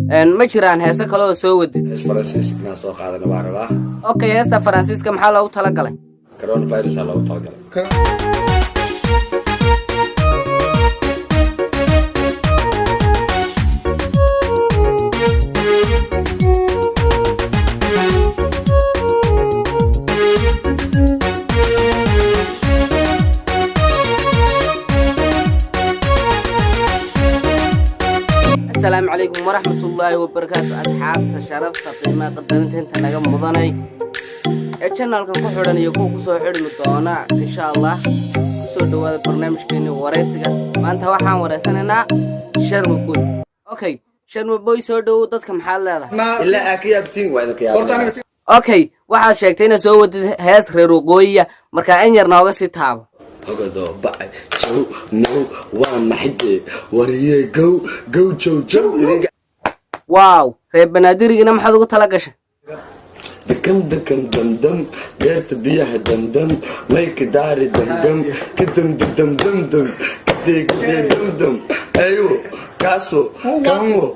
ما jiraan heesa kale oo soo wadid Francisco soo qaadana waa rabaa okay heesa Francisco maxaa loogu tala galay coronavirus loogu tala galay السلام عليكم ورحمة الله وبركاته أصحاب تشرفت قيمة قدمت انت نجم مضاني الشانل كان كحوران يكون كسو حرم الدوانا إن شاء الله كسو دواد برنامج كيني وريسي ما أنت واحد وريساننا شرم بوي أوكي شرم بوي سو دو دادك محل هذا إلا أكيابتين وإذا كيابتين أوكي واحد شاكتين سو ودي هاس ريروغوية مركا إنير نوغسي تابو هذا بقى جو نو وان محدي وريه جو جو واو ريب بناديرينا maxaad ugu tala gashay دكم دم ديرت بيها دم مايك داري دم كدم دم ايوه كاسو كامو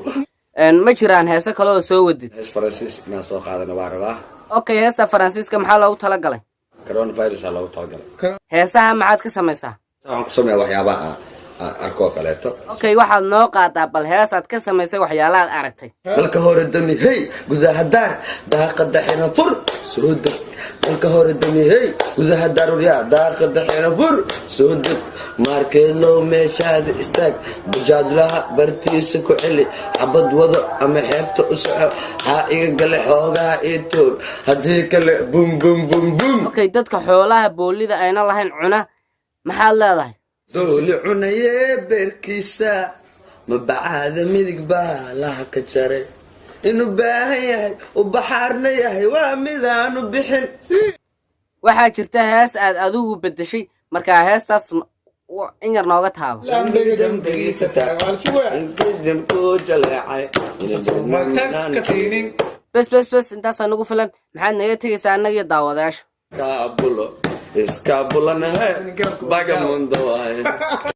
ما jiraan heesa kale oo soo wadid Francisco soo qaadana waa rabaa okay heesa Francisco maxaa loogu tala galay coronavirus loogu tala galay heesaha maxaad ka samaysaa waxaan ku sameeyaa waxyaabaha arko kaleeto okay waxaad noo qaadaa bal heesaad ka samaysay waxyaalaha aad aragtay dalka hore dami hey gudaha daar daaqada xina fur soo deg dalka hore dami hey gudaha daar uriya daaqada xina fur soo deg markeelo meeshaad istaag bujaajlaha bartiisa ku celi xabad wado ama xeebta u soco ha iga gale xoogaa itoor hadii kale bum okay dadka xoolaha boolida ayna lahayn cuna maxaad leedahay دولي عناية بركيسا مبعاد ميدك بالاها كجاري إنو باهي وبحارنا ياهي وامدانو بحن waxaa jirta hees aad adigu bedeshay marka heestaas in yar nooga taabo bes intaas anagu filan maxaad naga tegaysaa annaga iyo daawadayaasha Escabulana hai, vagabundo hai.